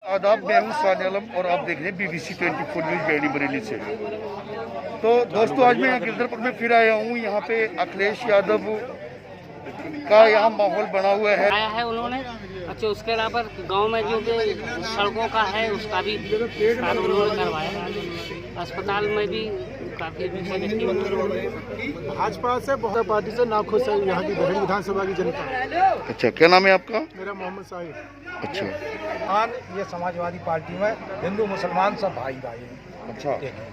आदाब, मैं हूं सानी आलम और आप देख रहे हैं BBC 24 न्यूज़ बरेली बरेली से। तो दोस्तों, आज मैं यहाँ गिरधरपुर में फिर आया हूँ। यहाँ पे अखिलेश यादव का यहाँ माहौल बना हुआ है। आया है उन्होंने। अच्छा, उसके अलावा गांव में जो भी सड़कों का है उसका भी काम उन्होंने करवाया। अस्पताल में भी काफी भाजपा से बहुत पार्टी से नाखुश है यहाँ की बरेली विधानसभा की जनता। अच्छा, क्या नाम है आपका? मेरा मोहम्मद साहिब। अच्छा, ये समाजवादी पार्टी में हिंदू मुसलमान सब भाई भाई हैं। अच्छा,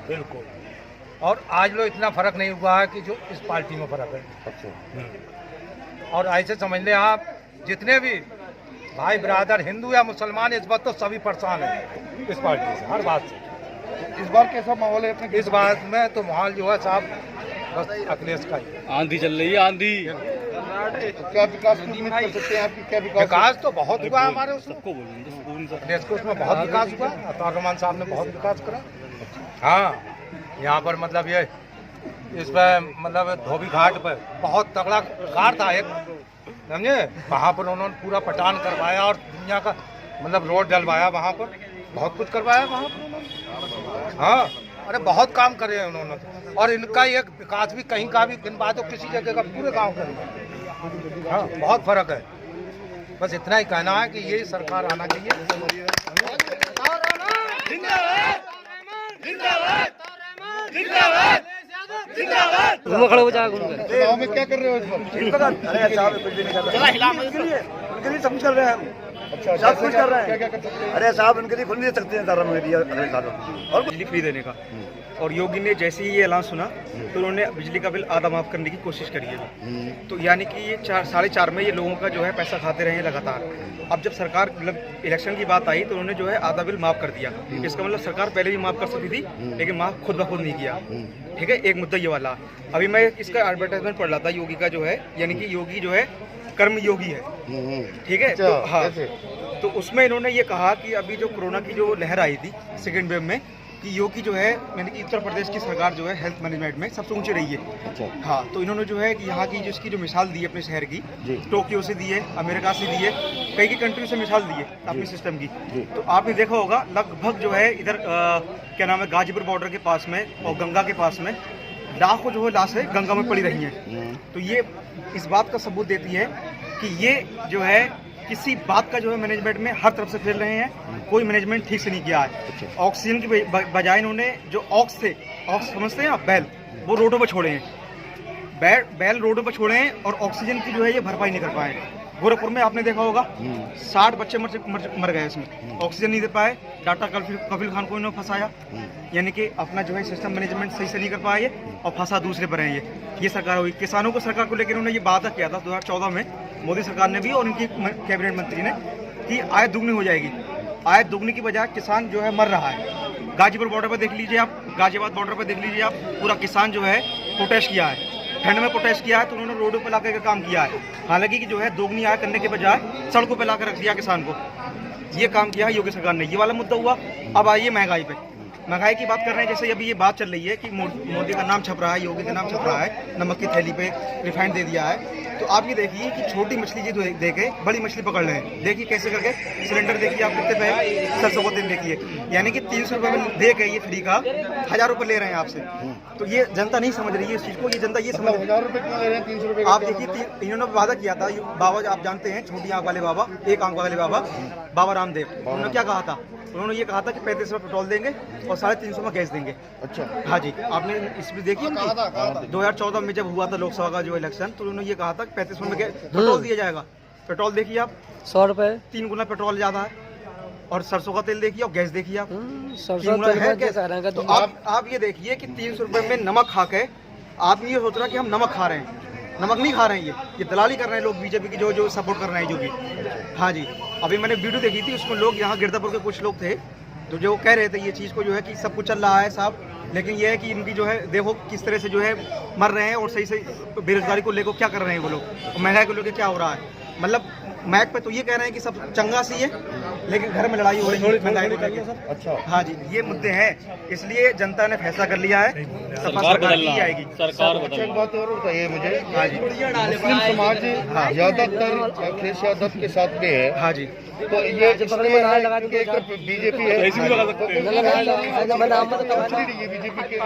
बिल्कुल। और आज लो इतना फर्क नहीं हुआ है कि जो इस पार्टी में फर्क है। अच्छा। और ऐसे समझ लें आप, जितने भी भाई ब्रादर हिंदू या मुसलमान, इस बात तो सभी परेशान है इस पार्टी से, हर बात से। इस बार कैसा माहौल है अपने? इस बात में तो माहौल जो है साहब बस अखिलेश का ही। आंधी चल रही है, आंधी। तो क्या विकास की उम्मीद कर सकते हैं? आपकी क्या विकास तो बहुत हुआ हमारे उसमें, सबको बोलूँ अखिलेश को उसमें बहुत विकास हुआ। अतार रहमान साहब ने बहुत विकास करा। हाँ, यहाँ पर मतलब ये इस पर मतलब धोबी घाट पर बहुत तगड़ा घाट था एक, समझे। वहाँ पर उन्होंने पूरा पटान करवाया और दुनिया का मतलब रोड डलवाया, वहाँ पर बहुत कुछ करवाया वहाँ पर उन्होंने। हाँ, अरे बहुत काम करे हैं उन्होंने। और इनका एक विकास भी कहीं का भी गिनवा दो किसी जगह का, पूरे गाँव का। हाँ, बहुत फर्क है। बस इतना ही कहना है कि यही सरकार आना चाहिए। खड़े हो जाएगा। गाँव में क्या कर रहे हो इस बार? अरे साहब कुछ भी नहीं कर रहे हैं, सब कुछ कर रहे हैं हम। अच्छा, सब कुछ कर रहे हैं। क्या कर सकते हैं? अरे साहब उनके लिए खुल नहीं सकते हैं सारा दिया अगले सालों और बिजली फ्री देने का। और योगी ने जैसे ही ये ऐलान सुना तो उन्होंने बिजली का बिल आधा माफ करने की कोशिश करी है। तो यानी कि ये 4.5 में ये लोगों का जो है पैसा खाते रहे हैं लगातार। अब जब सरकार मतलब इलेक्शन की बात आई तो उन्होंने जो है आधा बिल माफ कर दिया। इसका मतलब सरकार पहले भी माफ कर सकती थी, लेकिन माफ खुद ब खुद नहीं किया। ठीक है, एक मुद्दा ये वाला। अभी मैं इसका एडवर्टाइजमेंट पढ़ रहा था योगी का जो है, यानी कि योगी जो है कर्म योगी है। ठीक है, तो हाँ, तो उसमें इन्होंने ये कहा कि अभी जो कोरोना की जो लहर आई थी सेकेंड वेव में, कि योगी जो है यानी कि उत्तर प्रदेश की सरकार जो है हेल्थ मैनेजमेंट में सबसे ऊंची रही है। अच्छा। हाँ, तो इन्होंने जो है कि यहाँ की जिसकी जो मिसाल दी है अपने शहर की, टोक्यो से दी है, अमेरिका से दी है, कई कंट्री से मिसाल दी है अपने सिस्टम की। तो आपने देखा होगा लगभग जो है इधर क्या नाम है, गाजीपुर बॉर्डर के पास में और गंगा के पास में लाखों जो है लाशें गंगा में पड़ी रही हैं। तो ये इस बात का सबूत देती है कि ये जो है किसी बात का जो है मैनेजमेंट में हर तरफ से फैल रहे हैं। कोई मैनेजमेंट ठीक से नहीं किया है। ऑक्सीजन की बजाय इन्होंने जो ऑक्स थे, ऑक्स समझते हैं आप, बैल, वो रोडों पर छोड़े हैं। बैल रोडों पर छोड़े हैं और ऑक्सीजन की जो है ये भरपाई नहीं कर पाए। गोरखपुर में आपने देखा होगा 60 बच्चे मर गए इसमें, ऑक्सीजन नहीं दे पाए। डाटा कफिल खान को इन्होंने फंसाया, यानी कि अपना जो है सिस्टम मैनेजमेंट सही से नहीं कर पाए और फंसा दूसरे पर है। ये सरकार हुई। किसानों को सरकार को लेकर उन्होंने ये वादा किया था 2014 में, मोदी सरकार ने भी और उनकी कैबिनेट मंत्री ने, कि आय दुगनी हो जाएगी। आय दुगनी की बजाय किसान जो है मर रहा है। गाजीपुर बॉर्डर पर देख लीजिए आप, गाजियाबाद बॉर्डर पर देख लीजिए आप, पूरा किसान जो है प्रोटेस्ट किया है, ठंड में प्रोटेस्ट किया है। तो उन्होंने रोडों पर लाकर काम किया है। हालांकि कि जो है दोगुनी आय करने के बजाय सड़कों पर लाकर रख दिया किसान को। ये काम किया है योगी सरकार ने। ये वाला मुद्दा हुआ। अब आइए महंगाई पे। महंगाई की बात कर रहे हैं, जैसे अभी ये बात चल रही है कि मोदी का नाम छप रहा है, योगी का नाम छप रहा है, नमक की थैली पे रिफाइंड दे दिया है। तो आप ये देखिए कि छोटी मछली जी देके बड़ी मछली पकड़ रहे हैं। देखिए कैसे करके सिलेंडर देखिए आप कितने पे, 700 को दिन देखिए, यानी कि 300 रुपये में दे के ये फ्री का 1000 रुपये ले रहे हैं आपसे। तो ये जनता नहीं समझ रही है इस चीज़ को। ये जनता ये समझ, 1000 रुपये क्यों ले रहे हैं? 300 रुपये आप देखिए इन्होंने वादा किया था। बाबा आप जानते हैं, छोटी आंख वाले बाबा, एक आंख वाले बाबा, बाबा रामदेव, उन्होंने क्या कहा था? उन्होंने ये कहा था कि 35 रुपये पेट्रोल देंगे और 350 में गैस देंगे। अच्छा, हाँ जी, आपने इसमें देखिए 2014 में जब हुआ था लोकसभा का जो इलेक्शन, तो उन्होंने ये कहा था कि 35 में पेट्रोल दिया जाएगा। पेट्रोल देखिए आप, 100 रुपए, 3 गुना पेट्रोल ज्यादा है। और सरसों का तेल देखिए और गैस देखिए आप, 3 गुना है गैस। तो आप ये देखिए कि 300 रुपये में नमक खा के आदमी ये सोच रहा है कि हम नमक खा रहे हैं। नमक नहीं खा रहे हैं, ये दलाली कर रहे हैं लोग, बीजेपी की जो सपोर्ट कर रहे हैं, जो भी। हाँ जी, अभी मैंने वीडियो देखी थी, उसमें लोग यहाँ गिरधापुर के कुछ लोग थे तो जो कह रहे थे ये चीज़ को जो है कि सब कुछ चल रहा है साहब, लेकिन ये है कि इनकी जो है देखो किस तरह से जो है मर रहे हैं और सही सही बेरोजगारी को लेकर क्या कर रहे हैं वो लोग, महंगाई को लेकर क्या हो रहा है। मतलब मैक पे तो ये कह रहे हैं कि सब चंगा सी है, लेकिन घर में लड़ाई हो रही है महंगाई को लेकर। अच्छा, हाँ जी, ये मुद्दे हैं, इसलिए जनता ने फैसला कर लिया है, सरकार बदलनी आएगी। अच्छा, एक बात और बताइए मुझे। हाँ जी, मुस्लिम समाज ज्यादातर अखिलेश यादव के साथ में है। हाँ जी, तो ये इसलिए है कि एक बीजेपी है, ऐसे भी लगा सकते हैं। बीजेपी के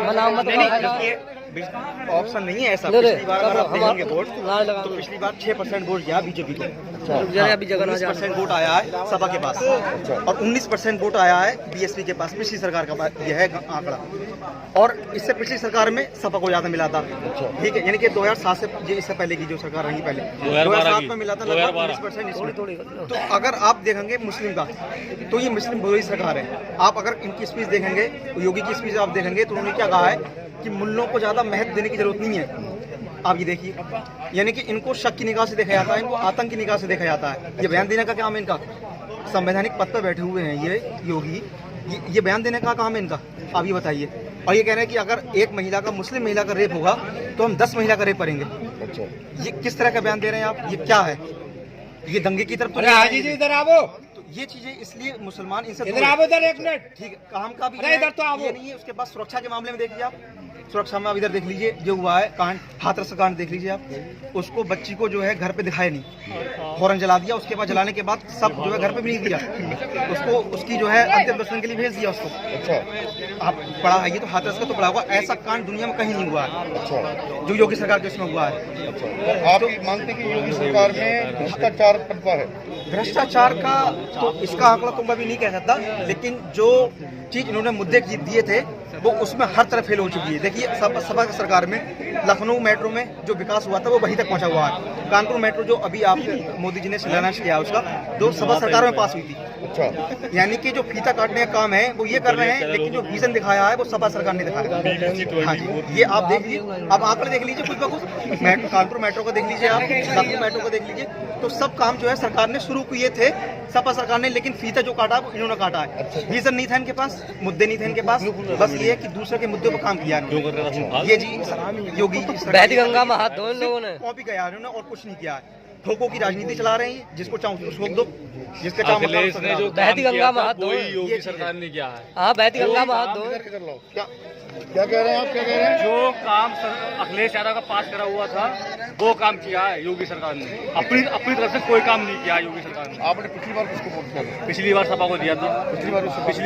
ऑप्शन नहीं है ऐसा। पिछली बार अगर आप देखेंगे वोट तो पिछली बार 6% वोट गया बीजेपी को, 19% वोट आया है सपा के पास और 19% वोट आया है बीएसपी के पास। पिछली सरकार का यह है आंकड़ा, और इससे पिछली सरकार में सपा को ज्यादा मिला था। ठीक है, यानी कि 2007 से इससे पहले की जो सरकार रही पहले 2007 में मिला था लगभग 19% इसमें। तो अगर आप देखेंगे मुस्लिम का तो ये मुस्लिम विरोधी सरकार है। आप अगर इनकी स्पीच देखेंगे, योगी की स्पीच आप देखेंगे तो उन्होंने क्या कहा है कि मुल्लों को ज्यादा महत्व देने की जरूरत नहीं है। आप ये देखिए, यानी कि इनको शक की निगाह से देखा जाता है, इनको आतंक की निगाह से देखा जाता है। ये बयान देने का काम है इनका, संवैधानिक पद पर बैठे हुए हैं ये योगी, ये बयान देने का काम है इनका। आप ये बताइए, और ये कह रहे हैं कि अगर एक महिला का, मुस्लिम महिला का रेप होगा तो हम 10 महिला का रेप करेंगे। ये किस तरह का बयान दे रहे हैं आप? ये क्या है? ये दंगे की तरफ तो इधर आओ। ये चीजें इसलिए मुसलमान इनसे इधर आओ, इधर एक मिनट। ठीक है, काम का भी इधर तो आओ। ये नहीं है। उसके बाद सुरक्षा के मामले में देख लीजिए आप, सुरक्षा में आप इधर देख लीजिए जो हुआ है कांड, हाथरस का कांड देख लीजिए आप। उसको बच्ची को जो है घर पे दिखाया नहीं, फौरन जला दिया। उसके बाद जलाने के बाद सब जो है घर पे भी नहीं दिया उसको, उसकी जो है अंतिम दर्शन के लिए भेज दिया उसको। अच्छा, आप पढ़ा है ये तो हाथरस का तो पढ़ा हुआ, ऐसा कांड दुनिया में कहीं नहीं हुआ है जो योगी सरकार के उसमें हुआ है। तो आप ये मानते हैं कि योगी सरकार में भ्रष्टाचार पनपा है? भ्रष्टाचार का तो इसका आंकड़ा तो मैं भी नहीं कह सकता, लेकिन जो चीज इन्होंने मुद्दे दिए थे वो उसमें हर तरफ फेल हो चुकी है। देखिए सपा सरकार में लखनऊ मेट्रो में जो विकास हुआ था वो वहीं तक पहुंचा हुआ है। कानपुर मेट्रो जो अभी आप मोदी जी ने शिलान्यास किया उसका, जो सपा सरकार में पास हुई थी। अच्छा, यानी कि जो फीता काटने का काम है वो ये कर रहे हैं, लेकिन जो विजन दिखाया है वो सपा सरकार ने दिखाया। हाँ जी, ये आप देख लीजिए, आप आंकड़े देख लीजिए कुछ बकुछ। कानपुर मेट्रो को देख लीजिए, आप लखनऊ मेट्रो को देख लीजिए, तो सब काम जो है सरकार ने शुरू किए थे सपा सरकार ने, लेकिन फीता जो काटा वो इन्होंने काटा है। विजन नहीं था इनके पास, मुद्दे नहीं थे इनके पास, बस ये है कि दूसरे के मुद्दे पर काम किया ये जी योगी जी गंगा में हाथ धो लोगों ने कॉपी किया उन्होंने और कुछ नहीं किया है। ठोकों की राजनीति चला रहे हैं, जिसको चाहो ठोक दो, जिसके चाहो अखिलेश ने जो बहती गंगा में हाथ धो, योगी सरकार ने किया है। हाँ बहती गंगा में हाथ धो। क्या कह रहे हैं आप? क्या कह रहे हैं? जो काम अखिलेश यादव का पास करा हुआ था वो काम किया है योगी सरकार ने। अपनी तरफ से कोई काम नहीं किया योगी सरकार ने। आपने पिछली बार किसको वोट किया था? पिछली बार सपा को दिया था। पिछली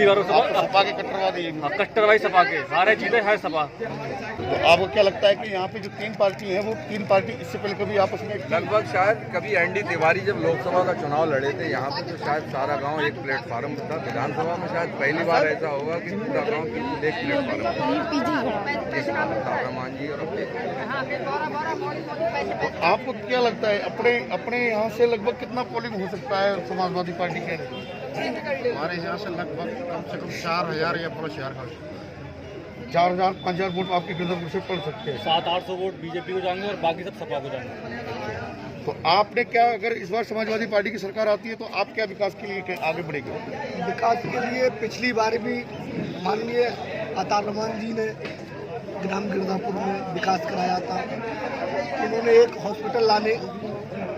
बार सपा के कट्टरवादी हैं। कट्टरवादी सपा के हारे जीते है सपा। तो आपको क्या लगता है कि यहाँ पे जो 3 पार्टी हैं वो 3 पार्टी इससे पहले कभी आपस में लगभग शायद कभी एनडी तिवारी जब लोकसभा का चुनाव लड़े थे यहाँ पे, तो शायद सारा गांव एक प्लेटफार्म था। विधानसभा में शायद पहली बार ऐसा होगा कि पूरा गांव बिल्कुल एक प्लेटफार्म मान जी। और आपको क्या लगता है अपने यहाँ से लगभग कितना पोलिंग हो सकता है समाजवादी पार्टी के? हमारे यहाँ से लगभग कम से कम 4000 या 5000 का 4000-5000 वोट आपके गिरधरपुर से पड़ सकते हैं। 700-800 वोट बीजेपी को जाएंगे और बाकी सब सपा को जाएंगे। तो आपने क्या, अगर इस बार समाजवादी पार्टी की सरकार आती है तो आप क्या विकास के लिए आगे बढ़ेंगे? विकास के लिए पिछली बार भी माननीय अतार रहमान जी ने ग्राम गिरधापुर में विकास कराया था। उन्होंने एक हॉस्पिटल लाने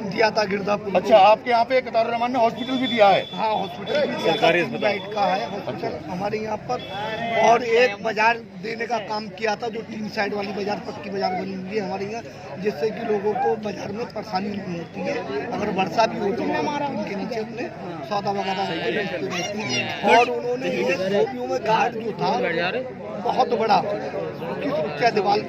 दिया था गिरधापुर। अच्छा, आपके यहाँ पे कतार रहमान ने हॉस्पिटल भी दिया है? हाँ, हॉस्पिटल भी दिया था, 2 बेड का है हॉस्पिटल हमारे यहाँ पर। और एक बाजार देने का काम किया था, जो 3 साइड वाली बाजार, पक्की बाजार बनी हुई है हमारे यहाँ, जिससे कि लोगों को बाजार में परेशानी नहीं होती है। अगर वर्षा भी होती है तो उनके नीचे अपने सौदा वगैरह रहती है। और उन्होंने धोबियों में घाट जो था बहुत बड़ा उसकी सुरक्षा दीवार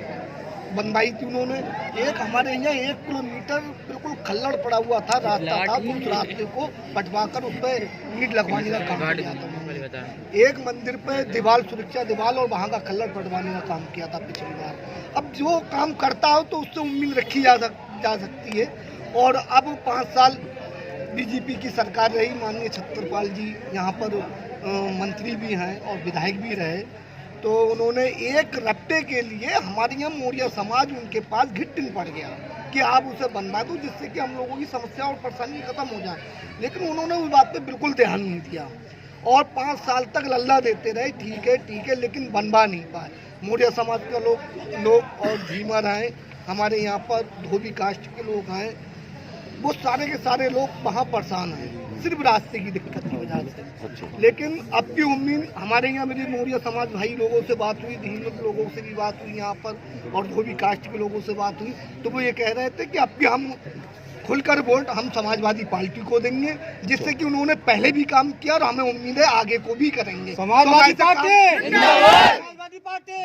बनवाई थी उन्होंने। एक हमारे यहाँ 1 किलोमीटर बिल्कुल खल्लड़ पड़ा हुआ था रास्ता था, तो उस रास्ते को पटवाकर उस पर ईंट लगवाने का काम किया था। एक मंदिर पे दीवार, सुरक्षा दीवार और वहाँ का खल्लड़ पटवाने का काम किया था पिछली बार। अब जो काम करता हो तो उससे उम्मीद रखी जा सकती है। और अब 5 साल बीजेपी की सरकार रही, माननीय छत्रपाल जी यहाँ पर मंत्री भी हैं और विधायक भी रहे, तो उन्होंने एक रफ्ते के लिए हमारे यहाँ मौर्य समाज उनके पास घिट्टिन पड़ गया कि आप उसे बनवा दो जिससे कि हम लोगों की समस्या और परेशानी खत्म हो जाए। लेकिन उन्होंने उस बात पे बिल्कुल ध्यान नहीं दिया और 5 साल तक लल्ला देते रहे, ठीक है, लेकिन बनवा नहीं पाए। मौर्य समाज के लोग और झीमर हैं, हमारे यहाँ पर धोबी कास्ट के लोग हैं, वो सारे के सारे लोग वहाँ परेशान हैं सिर्फ रास्ते की दिक्कत की वजह से। लेकिन अब की उम्मीद हमारे यहाँ मेरी मौर्य समाज भाई लोगों से बात हुई, धीमत लोगों से भी बात हुई यहाँ पर, और धोबी कास्ट के लोगों से बात हुई, तो वो ये कह रहे थे कि अब भी हम खुलकर वोट हम समाजवादी पार्टी को देंगे, जिससे कि उन्होंने पहले भी काम किया और हमें उम्मीद है आगे को भी करेंगे। समाजवादी पार्टी जिंदाबाद, समाजवादी पार्टी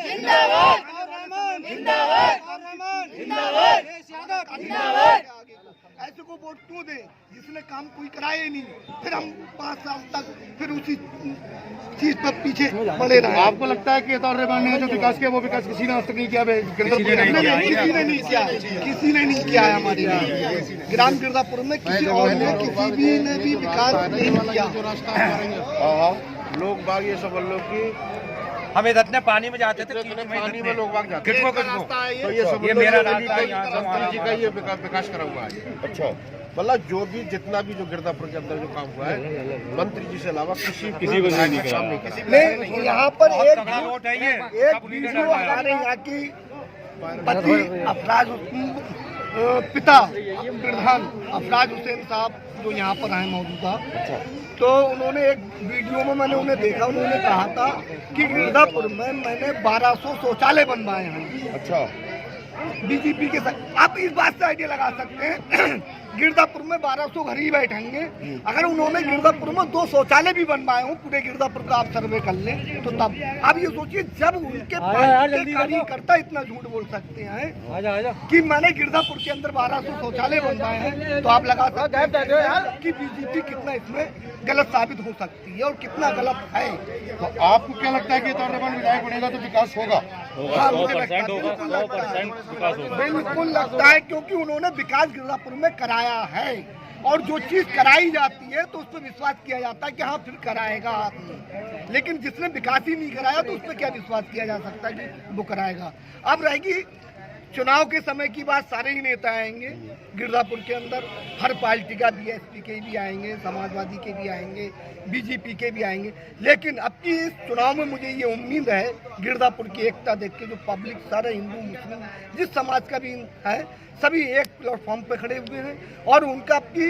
जिंदाबाद, ऐसे को वोट क्यों दे जिसने काम कोई कराया ही नहीं, फिर हम 5 साल तक फिर उसी चीज पर पीछे पड़े रहे। आपको लगता है कि इतार रहमान ने जो विकास किया वो विकास किसी ने आज तक नहीं किया? किसी ने नहीं किया है हमारे ग्राम गिरदापुर में, किसी और ने किसी ने भी विकास नहीं किया। लोग बाग ये सब लोग की हम इधर पानी में जाते थे, पानी में लोग बाग जाते कितनों तो ये सब ये मेरा रास्ता है, यहाँ से मंत्री जी का ये विकास करा हुआ है। अच्छा, मतलब जो भी जितना भी जो गिरदापुर के अंदर जो काम हुआ है मंत्री जी से अलावा किसी को नहीं करा। नहीं, यहाँ पर एक वीडियो हमारे यहाँ की पति अफराज पिता प्रधान अफराज हुसैन साहब जो यहाँ पर आए मौजूदा, तो उन्होंने एक वीडियो में मैंने उन्हें देखा, उन्होंने कहा था कि गिरदापुर में मैंने 1200 शौचालय बनवाए हैं। अच्छा, बीजेपी के साथ आप इस बात से आइडिया लगा सकते हैं गिरदापुर में 1200 घर ही बैठेंगे। अगर उन्होंने गिरदापुर में 2 शौचालय भी बनवाए हों, पूरे गिरदापुर का आप सर्वे कर लें, तो तब आप ये सोचिए जब उनके पार्टी के कार्यकर्ता इतना झूठ बोल सकते हैं कि मैंने गिरदापुर के अंदर 1200 शौचालय बनवाए हैं, तो आप लगा सकते हैं कि बीजेपी कितना इसमें गलत साबित हो सकती है और कितना गलत है। तो आपको क्या लगता है कि इतार रहमान विधायक बनेगा तो विकास होगा? हाँ, मुझे लगता है बिल्कुल लगता है, क्योंकि उन्होंने विकास गिरदापुर में कराया है और जो चीज कराई जाती है तो उस पर विश्वास किया जाता है कि हाँ फिर कराएगा आदमी, लेकिन जिसने विकास ही नहीं कराया तो उस पर क्या विश्वास किया जा सकता है कि वो कराएगा। अब रहेगी चुनाव के समय की बात, सारे ही नेता आएंगे गिरदापुर के अंदर, हर पार्टी का, बीएसपी के भी आएंगे, समाजवादी के भी आएंगे, बीजेपी के भी आएंगे, लेकिन अब की इस चुनाव में मुझे ये उम्मीद है गिरदापुर की एकता देख के, जो पब्लिक सारे हिंदू मुस्लिम जिस समाज का भी है सभी एक प्लेटफॉर्म पे खड़े हुए हैं और उनका आपकी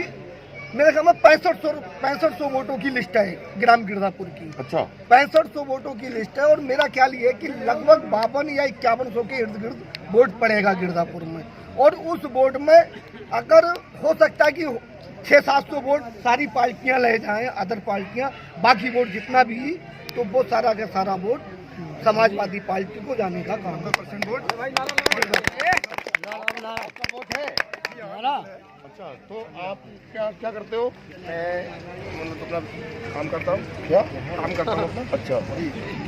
मेरे ख्याल में 6500 वोटों की लिस्ट है ग्राम गिरदापुर की। अच्छा, 6500 वोटों की लिस्ट है और मेरा ख्याल ये है कि लगभग 52 या 5100 के इर्द गिर्द वोट पड़ेगा गिरदापुर में, और उस वोट में अगर हो सकता है कि 600-700 वोट सारी पार्टियां ले जाएं, अदर पार्टियां, बाकी वोट जितना भी, तो वो सारा का सारा वोट समाजवादी पार्टी को जाने का काम है। % वोट है। अच्छा, तो आप क्या करते हो? मैं मतलब अपना काम करता हूँ। क्या काम करता हूँ? अच्छा,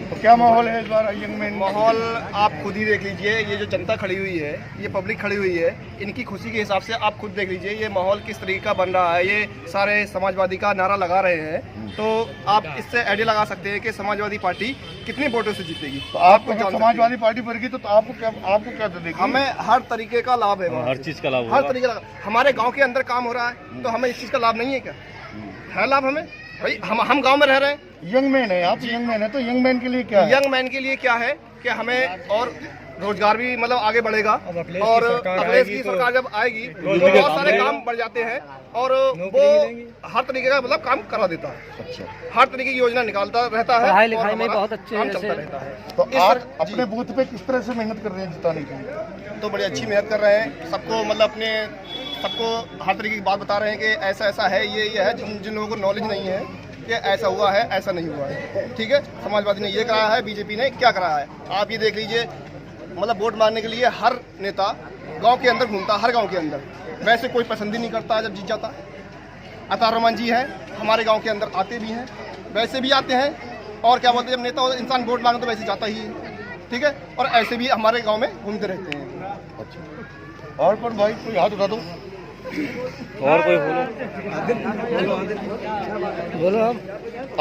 तो क्या माहौल है इस बार यंग मैन? माहौल आप खुद ही देख लीजिए, ये जो जनता खड़ी हुई है, ये पब्लिक खड़ी हुई है, इनकी खुशी के हिसाब से आप खुद देख लीजिए ये माहौल किस तरीके का बन रहा है। ये सारे समाजवादी का नारा लगा रहे हैं, तो आप इससे आइडिया लगा सकते हैं कि समाजवादी पार्टी कितने वोटों से जीतेगी। तो आपको जब समाजवादी पार्टी बढ़ेगी तो आपको क्या देगी? हमें हर तरीके का लाभ है, हर चीज का लाभ, हर तरीके का। हमारे गाँव के अंदर काम हो रहा है तो हमें इस चीज़ का लाभ नहीं है क्या? है लाभ हमें भाई, हम गांव में रह रहे हैं। यंग मैन है आप, यंग मैन है, तो यंग मैन के लिए क्या है? यंग मैन के लिए क्या है कि हमें और रोजगार भी मतलब आगे बढ़ेगा, और अखिलेश की सरकार जब आएगी तो बहुत सारे काम बढ़ जाते हैं और वो हर तरीके का मतलब काम करा देता है। अच्छा, हर तरीके की योजना निकालता रहता है, पढ़ाई लिखाई में बहुत अच्छे काम चलता रहता है। तो आप अपने बूथ पे किस तरह से मेहनत कर रहे हैं जिताने की? तो बड़ी अच्छी मेहनत कर रहे हैं, सबको मतलब सबको हर तरीके की बात बता रहे हैं कि ऐसा ऐसा है, ये है। जिन लोगों को नॉलेज नहीं है कि ऐसा हुआ है, ऐसा नहीं हुआ है, ठीक है। समाजवादी ने ये कराया है, बीजेपी ने क्या कराया है, आप ये देख लीजिए। मतलब वोट मांगने के लिए हर नेता गांव के अंदर घूमता, हर गांव के अंदर, वैसे कोई पसंद ही नहीं करता जब जीत जाता। इतार रहमान जी हैं, हमारे गांव के अंदर आते भी हैं, वैसे भी आते हैं, और क्या बोलते हैं, जब नेता इंसान वोट मांगे तो वैसे जाता ही है, ठीक है। और ऐसे भी हमारे गाँव में घूमते रहते हैं। अच्छा, और पर भाई कोई हाथ उठा दो, और कोई बोलो।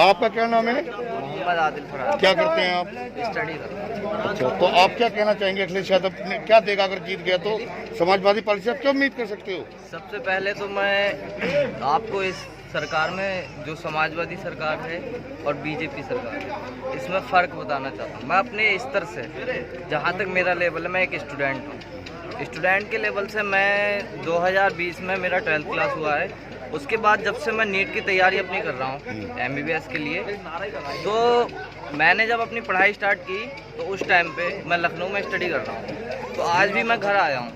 आपका क्या नाम है? मोहम्मद आदिल फराज। क्या करते हैं आप? स्टडी करते हैं। अच्छा, तो आप क्या कहना चाहेंगे अखिलेश यादव ने क्या देगा अगर जीत गया तो? समाजवादी पार्टी से आप क्या उम्मीद कर सकते हो? सबसे पहले तो मैं आपको इस सरकार में जो समाजवादी सरकार है और बीजेपी सरकार है, इसमें फ़र्क बताना चाहता हूँ। मैं अपने स्तर से, जहाँ तक मेरा लेवल है, मैं एक स्टूडेंट हूँ। स्टूडेंट के लेवल से मैं 2020 में मेरा 12th क्लास हुआ है। उसके बाद जब से मैं नीट की तैयारी अपनी कर रहा हूँ MBBS के लिए, तो मैंने जब अपनी पढ़ाई स्टार्ट की तो उस टाइम पे मैं लखनऊ में स्टडी कर रहा हूँ। तो आज भी मैं घर आया हूँ,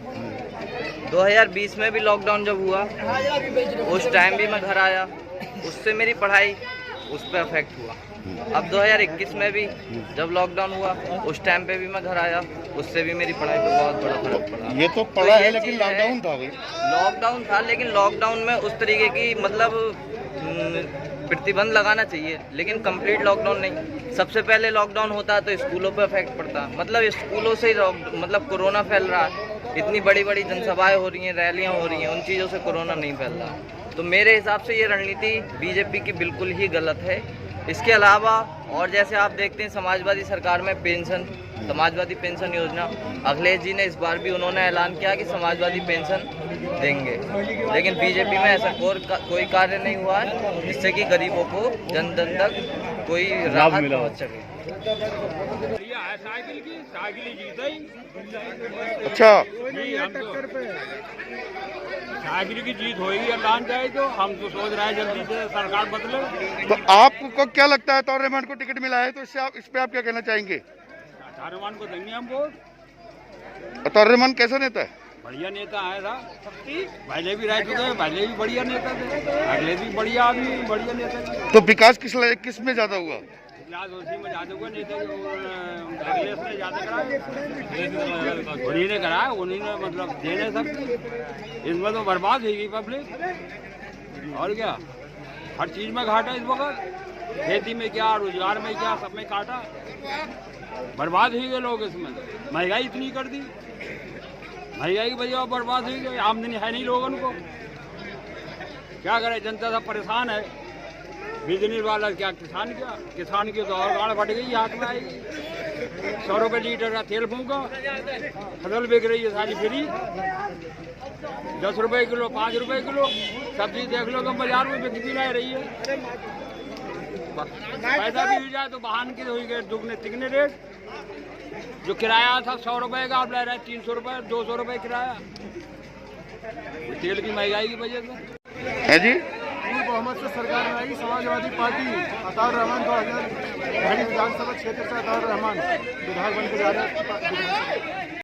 2020 में भी लॉकडाउन जब हुआ उस टाइम भी मैं घर आया, उससे मेरी पढ़ाई उस पर अफेक्ट हुआ। अब 2021 में भी जब लॉकडाउन हुआ उस टाइम पे भी मैं घर आया, उससे भी मेरी पढ़ाई पे बहुत बड़ा फर्क पड़ा। ये तो पड़ा है, लेकिन लॉकडाउन था भाई। लॉकडाउन था, लेकिन लॉकडाउन में उस तरीके की मतलब प्रतिबंध लगाना चाहिए, लेकिन कंप्लीट लॉकडाउन नहीं। सबसे पहले लॉकडाउन होता तो स्कूलों पे इफेक्ट पड़ता, मतलब स्कूलों से ही मतलब कोरोना फैल रहा है। इतनी बड़ी बड़ी जनसभाएं हो रही हैं, रैलियां हो रही हैं, उन चीज़ों से कोरोना नहीं फैल रहा। तो मेरे हिसाब से ये रणनीति बीजेपी की बिल्कुल ही गलत है। इसके अलावा और जैसे आप देखते हैं समाजवादी सरकार में पेंशन, समाजवादी पेंशन योजना, अखिलेश जी ने इस बार भी उन्होंने ऐलान किया कि समाजवादी पेंशन देंगे, लेकिन बीजेपी में ऐसा कोई कार्य नहीं हुआ है जिससे कि गरीबों को जन जन तक कोई राहत पहुंच सके। अच्छा, साइकिल की जीत होगी ऐलान जाए तो हम तो सोच रहे हैं जल्दी से सरकार बदले। तो आपको क्या लगता है, अताउर रहमान को टिकट मिला है तो इस पे आप क्या कहना चाहेंगे? अताउर रहमान को देंगे हम वोट। अताउर रहमान कैसा नेता है? बढ़िया नेता है पहले भी रह चुके हैं, पहले भी बढ़िया नेता थे, अगले भी बढ़िया आदमी, बढ़िया नेता। तो विकास किस में ज्यादा हुआ? उसी में ज्यादा हुआ, नेता अखिलेश ने ज्यादा कराया, उन्हीं ने कराया, उन्हीं ने मतलब देने सब। इसमें तो बर्बाद हो गई पब्लिक, और क्या हर चीज में घाटा इस वक्त, खेती में क्या, रोजगार में क्या, सब में काटा, बर्बाद हो गए लोग। इसमें महंगाई इतनी कर दी, महंगाई की वजह बर्बाद हो गई, आमदनी है नहीं लोगों को, क्या करे, जनता सब परेशान है। बिजली वाला क्या, किसान की तो और गाड़ फट गई, हाथ में आएगी। 100 रुपये लीटर का तेल फूका, फसल बिक रही है सारी फ्री, 10 रुपये किलो, 5 रुपये किलो। सब्जी देख लो तो बाजार में बिकती नहीं रही है। पैसा भी हो जाए तो वाहन की हो गए दुगने तिगने रेट। जो किराया था 100 रुपये का, आप ले रहे हैं 300 रुपये, 200 रुपये किराया, तेल की महंगाई की वजह से है जी। बहुमत से सरकार में आई समाजवादी पार्टी, अताउर रहमान 2000 विधानसभा क्षेत्र से अताउर रहमान विधायक बन के जा रहे हैं।